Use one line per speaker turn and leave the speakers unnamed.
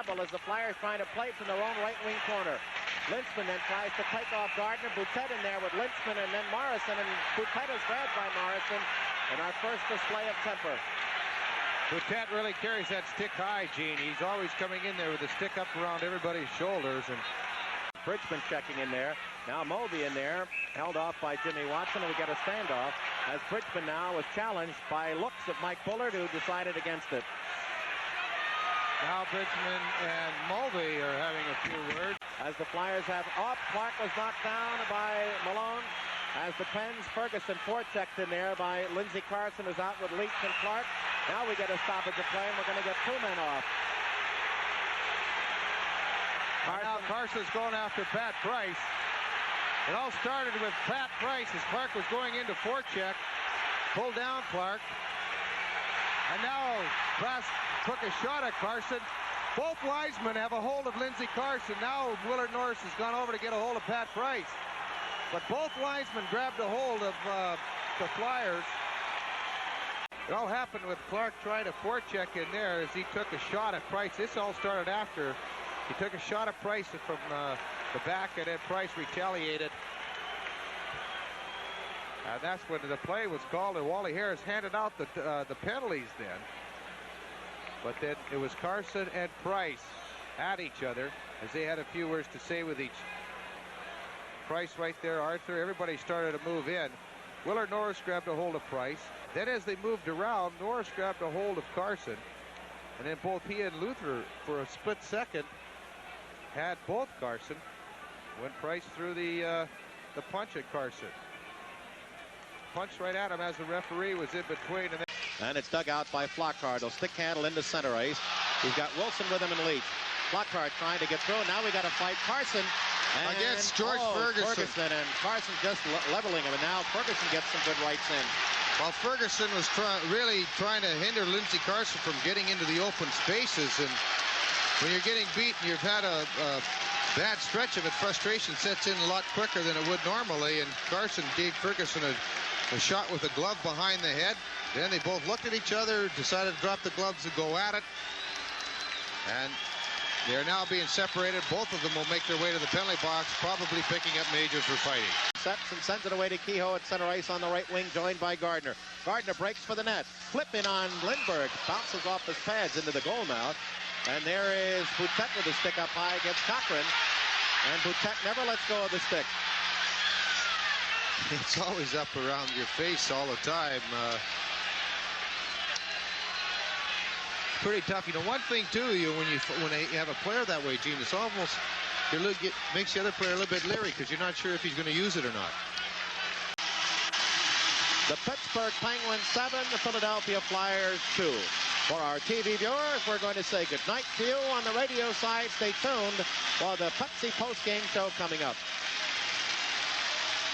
scramble as the Flyers trying to play from their own right wing corner. Lynchman then tries to take off Gardner. Boutet in there with Lynchman and then Morrison, and Boutet is grabbed by Morrison. And our first display of temper.
Boutet really carries that stick high, Gene. He's always coming in there with the stick up around everybody's shoulders. And
Bridgman checking in there. Now Mulvey in there, held off by Jimmy Watson, and we get a standoff as Bridgman now was challenged by looks of Mike Bullard, who decided against it.
Now Bridgman and Mulvey are having a few words.
As the Flyers have off, Clark was knocked down by Malone. As the Pens, Ferguson forechecked in there by Lindsey Carson, who's out with Leach and Clark. Now we get a stoppage of play, and we're going to get 2 men off.
Now Carson's going after Pat Price. It all started with Pat Price as Clark was going into forecheck. Pulled down Clark. And now Price took a shot at Carson. Both linesmen have a hold of Lindsey Carson. Now Willard Norris has gone over to get a hold of Pat Price. But both linesmen grabbed a hold of the Flyers. It all happened with Clark trying to forecheck in there as he took a shot at Price. This all started after he took a shot at Price from the back, and then Price retaliated. And that's when the play was called, and Wally Harris handed out the penalties then. But then it was Carson and Price at each other as they had a few words to say with each. Price right there, Arthur, everybody started to move in. Willard Norris grabbed a hold of Price. Then as they moved around, Norris grabbed a hold of Carson. And then both he and Luther, for a split second, had both Carson when Price threw the punch at Carson. Punched right at him as the referee was in between.
And it's dug out by Flockhart. He'll stick handle into center ice. He's got Wilson with him and Leach. Flockhart trying to get through. Now we got to fight Carson.
Against George Ferguson.
And Carson just leveling him. And now Ferguson gets some good rights in.
Well, Ferguson was really trying to hinder Lindsey Carson from getting into the open spaces. And when you're getting beaten, you've had a bad stretch of it. Frustration sets in a lot quicker than it would normally. And Carson gave Ferguson a shot with a glove behind the head. Then they both looked at each other, decided to drop the gloves and go at it. And they're now being separated. Both of them will make their way to the penalty box, probably picking up majors for fighting.
Sets and sends it away to Kehoe at center ice on the right wing, joined by Gardner. Gardner breaks for the net. Flip in on Lindbergh. Bounces off his pads into the goal mouth. And there is Boutet with a stick up high against Cochran. And Boutet never lets go of the stick.
It's always up around your face all the time. Pretty tough. You know, one thing too, when you have a player that way, Gene, it's almost makes the other player a little bit leery because you're not sure if he's going to use it or not.
The Pittsburgh Penguins 7, the Philadelphia Flyers 2. For our TV viewers, we're going to say goodnight to you. On the radio side, stay tuned for the Pepsi postgame show coming up.